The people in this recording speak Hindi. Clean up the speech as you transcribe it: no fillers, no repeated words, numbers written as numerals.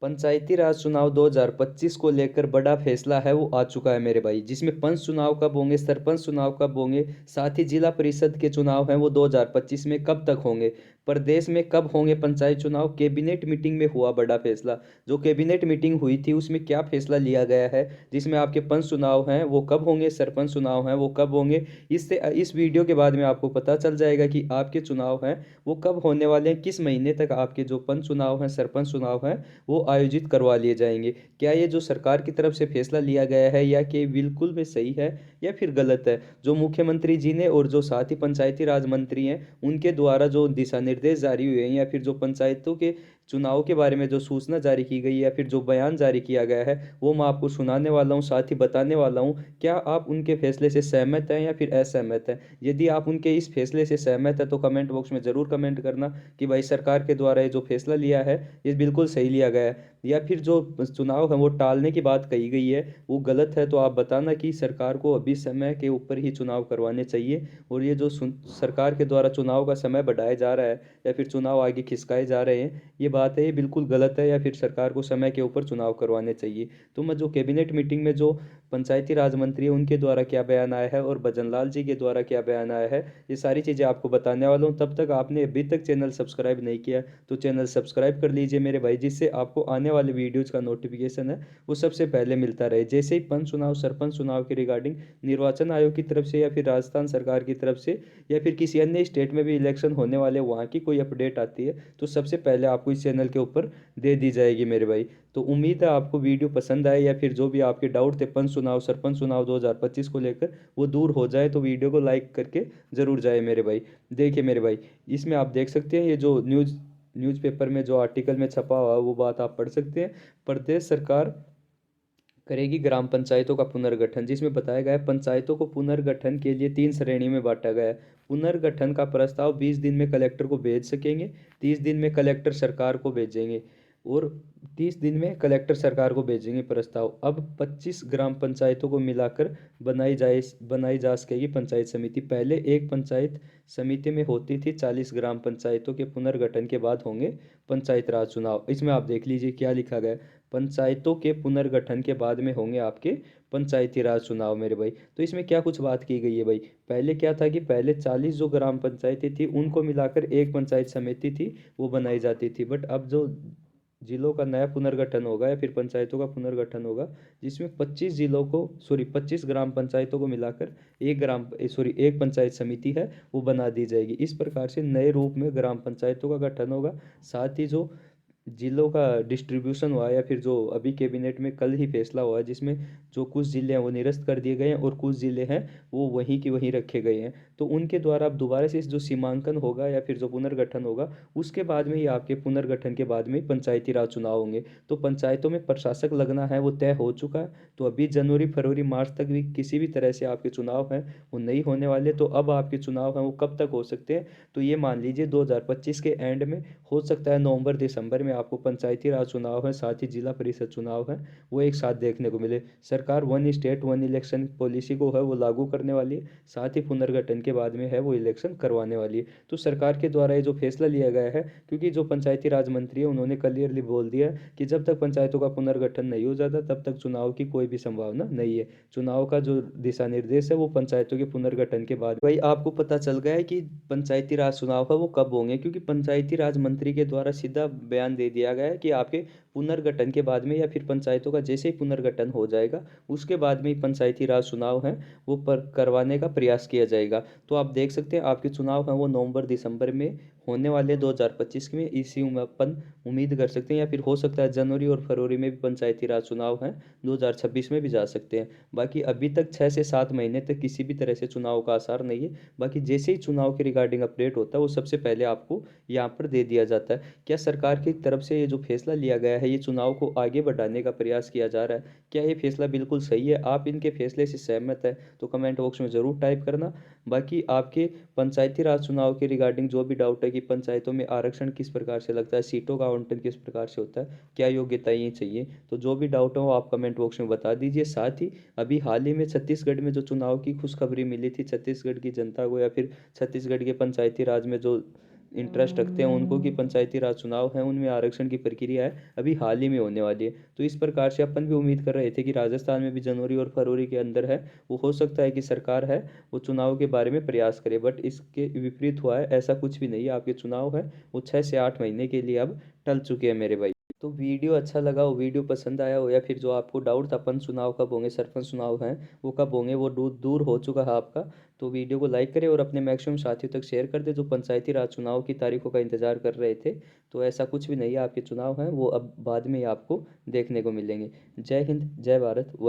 पंचायती राज चुनाव 2025 को लेकर बड़ा फैसला है वो आ चुका है मेरे भाई, जिसमें पंच चुनाव कब होंगे, सरपंच चुनाव कब होंगे, साथ ही जिला परिषद के चुनाव हैं वो 2025 में कब तक होंगे, प्रदेश में कब होंगे पंचायत चुनाव। कैबिनेट मीटिंग में हुआ बड़ा फैसला। जो कैबिनेट मीटिंग हुई थी उसमें क्या फैसला लिया गया है, जिसमें आपके पंच चुनाव हैं वो कब होंगे, सरपंच चुनाव हैं वो कब होंगे। इससे इस वीडियो के बाद में आपको पता चल जाएगा कि आपके चुनाव हैं वो कब होने वाले हैं, किस महीने तक आपके जो पंच चुनाव हैं, सरपंच चुनाव हैं वो आयोजित करवा लिए जाएंगे। क्या ये जो सरकार की तरफ से फैसला लिया गया है या कि बिल्कुल में सही है या फिर गलत है। जो मुख्यमंत्री जी ने और जो साथ ही पंचायती राज मंत्री हैं उनके द्वारा जो दिशा निर्देश जारी हुए हैं या फिर जो पंचायतों के चुनाव के बारे में जो सूचना जारी की गई है या फिर जो बयान जारी किया गया है वो मैं आपको सुनाने वाला हूँ, साथ ही बताने वाला हूँ। क्या आप उनके फैसले से सहमत हैं या फिर असहमत हैं। यदि आप उनके इस फैसले से सहमत है तो कमेंट बॉक्स में ज़रूर कमेंट करना कि भाई सरकार के द्वारा ये जो फैसला लिया है ये बिल्कुल सही लिया गया है, या फिर जो चुनाव है वो टालने की बात कही गई है वो गलत है। तो आप बताना कि सरकार को अभी समय के ऊपर ही चुनाव करवाने चाहिए और ये जो सरकार के द्वारा चुनाव का समय बढ़ाया जा रहा है या फिर चुनाव आगे खिसकाए जा रहे हैं, ये बात है ये बिल्कुल गलत है, या फिर सरकार को समय के ऊपर चुनाव करवाने चाहिए। तो मैं जो कैबिनेट मीटिंग में जो पंचायती राज मंत्री है उनके द्वारा क्या बयान आया है और भजन लाल जी के द्वारा क्या बयान आया है, ये सारी चीज़ें आपको बताने वाला हूँ। तब तक आपने अभी तक चैनल सब्सक्राइब नहीं किया तो चैनल सब्सक्राइब कर लीजिए मेरे भाई, जिससे आपको आने वाले वीडियोज़ का नोटिफिकेशन है वो सबसे पहले मिलता रहे। जैसे ही पंच चुनाव, सरपंच चुनाव के रिगार्डिंग निर्वाचन आयोग की तरफ से या फिर राजस्थान सरकार की तरफ से या फिर किसी अन्य स्टेट में भी इलेक्शन होने वाले वहाँ की कोई अपडेट आती है तो सबसे पहले आपको इस चैनल के ऊपर दे दी जाएगी मेरे भाई। तो उम्मीद है आपको वीडियो पसंद आए या फिर जो भी आपके डाउट थे पंच चुनाव, सरपंच चुनाव 2025 को लेकर वो दूर हो जाए। तो वीडियो को लाइक करके ज़रूर जाए मेरे भाई। देखिए मेरे भाई, इसमें आप देख सकते हैं ये जो न्यूज़पेपर में जो आर्टिकल में छपा हुआ है वो बात आप पढ़ सकते हैं। प्रदेश सरकार करेगी ग्राम पंचायतों का पुनर्गठन, जिसमें बताया गया है पंचायतों को पुनर्गठन के लिए 3 श्रेणी में बांटा गया है। पुनर्गठन का प्रस्ताव 20 दिन में कलेक्टर को भेज सकेंगे, 30 दिन में कलेक्टर सरकार को भेजेंगे और 30 दिन में कलेक्टर सरकार को भेजेंगे प्रस्ताव। अब 25 ग्राम पंचायतों को मिलाकर बनाई जा सकेगी पंचायत समिति। पहले एक पंचायत समिति में होती थी 40 ग्राम पंचायतों के पुनर्गठन के बाद होंगे पंचायत राज चुनाव। इसमें आप देख लीजिए क्या लिखा गया है, पंचायतों के पुनर्गठन के बाद में होंगे आपके पंचायती राज चुनाव मेरे भाई। तो इसमें क्या कुछ बात की गई है भाई, पहले क्या था कि पहले 40 जो ग्राम पंचायतें थी उनको मिलाकर एक पंचायत समिति थी वो बनाई जाती थी। बट अब जो जिलों का नया पुनर्गठन होगा या फिर पंचायतों का पुनर्गठन होगा जिसमें 25 ग्राम पंचायतों को मिलाकर एक पंचायत समिति है वो बना दी जाएगी। इस प्रकार से नए रूप में ग्राम पंचायतों का गठन होगा। साथ ही जो जिलों का डिस्ट्रीब्यूशन हुआ या फिर जो अभी कैबिनेट में कल ही फैसला हुआ है जिसमें जो कुछ ज़िले हैं वो निरस्त कर दिए गए हैं और कुछ ज़िले हैं वो वहीं के वहीं रखे गए हैं। तो उनके द्वारा अब दोबारा से इस जो सीमांकन होगा या फिर जो पुनर्गठन होगा उसके बाद में ही आपके पुनर्गठन के बाद में ही पंचायती राज चुनाव होंगे। तो पंचायतों में प्रशासक लगना है वो तय हो चुका है। तो अभी जनवरी फरवरी मार्च तक भी किसी भी तरह से आपके चुनाव हैं वो नहीं होने वाले। तो अब आपके चुनाव हैं वो कब तक हो सकते हैं, तो ये मान लीजिए 2025 के एंड में हो सकता है, नवंबर दिसंबर में आपको पंचायती राज चुनाव है साथ ही जिला परिषद चुनाव है वो एक साथ देखने को मिले। सरकार one state one election policy को है वो लागू करने वाली है, साथ ही पुनर्गठन के बाद में है वो इलेक्शन करवाने वाली है। तो सरकार के द्वारा ये जो फैसला लिया गया है, क्योंकि जो पंचायती राज मंत्री है उन्होंने क्लियरली बोल दिया कि जब तक पंचायतों का पुनर्गठन नहीं हो जाता तब तक चुनाव की कोई भी संभावना नहीं है। चुनाव का जो दिशा निर्देश है वो पंचायतों के पुनर्गठन के बाद भाई आपको पता चल गया है कि पंचायती राज चुनाव है वो कब होंगे, क्योंकि पंचायती राज मंत्री के द्वारा सीधा बयान दे दिया गया है कि आपके पुनर्गठन के बाद में या फिर पंचायतों का जैसे ही पुनर्गठन हो जाएगा उसके बाद में ही पंचायती राज चुनाव हैं वो पर करवाने का प्रयास किया जाएगा। तो आप देख सकते हैं आपके चुनाव हैं वो नवंबर दिसंबर में होने वाले 2025 में, इसी में अपन उम्मीद कर सकते हैं, या फिर हो सकता है जनवरी और फरवरी में भी पंचायती राज चुनाव हैं 2026 में भी जा सकते हैं। बाकी अभी तक 6 से 7 महीने तक किसी भी तरह से चुनाव का आसार नहीं है। बाकी जैसे ही चुनाव के रिगार्डिंग अपडेट होता है वो सबसे पहले आपको यहाँ पर दे दिया जाता है। क्या सरकार की तरफ से ये जो फैसला लिया गया है ये चुनाव को आगे बढ़ाने का प्रयास किया जा रहा है, क्या ये फैसला बिल्कुल सही है, आप इनके फैसले से सहमत है तो कमेंट बॉक्स में ज़रूर टाइप करना। बाकी आपके पंचायती राज चुनाव के रिगार्डिंग जो भी डाउट है कि पंचायतों में आरक्षण किस प्रकार से लगता है, सीटों का आवंटन किस प्रकार से होता है, क्या योग्यताएं चाहिए, तो जो भी डाउट हो आप कमेंट बॉक्स में बता दीजिए। साथ ही अभी हाल ही में छत्तीसगढ़ में जो चुनाव की खुशखबरी मिली थी छत्तीसगढ़ की जनता को या फिर छत्तीसगढ़ के पंचायती राज में जो इंटरेस्ट रखते हैं उनको कि पंचायती राज चुनाव हैं उनमें आरक्षण की प्रक्रिया है अभी हाल ही में होने वाली है। तो इस प्रकार से अपन भी उम्मीद कर रहे थे कि राजस्थान में भी जनवरी और फरवरी के अंदर है, वो हो सकता है कि सरकार है वो चुनाव के बारे में प्रयास करे, बट इसके विपरीत हुआ है, ऐसा कुछ भी नहीं है। आपके चुनाव है वो 6 से 8 महीने के लिए अब टल चुके हैं मेरे भाई। तो वीडियो अच्छा लगा हो, वीडियो पसंद आया हो, या फिर जो आपको डाउट था पंच चुनाव कब होंगे, सरपंच चुनाव हैं वो कब होंगे, वो दूर दूर हो चुका है आपका, तो वीडियो को लाइक करें और अपने मैक्सिमम साथियों तक शेयर कर दें जो पंचायती राज चुनाव की तारीखों का इंतजार कर रहे थे। तो ऐसा कुछ भी नहीं है, आपके चुनाव हैं वो अब बाद में ही आपको देखने को मिलेंगे। जय हिंद, जय भारत।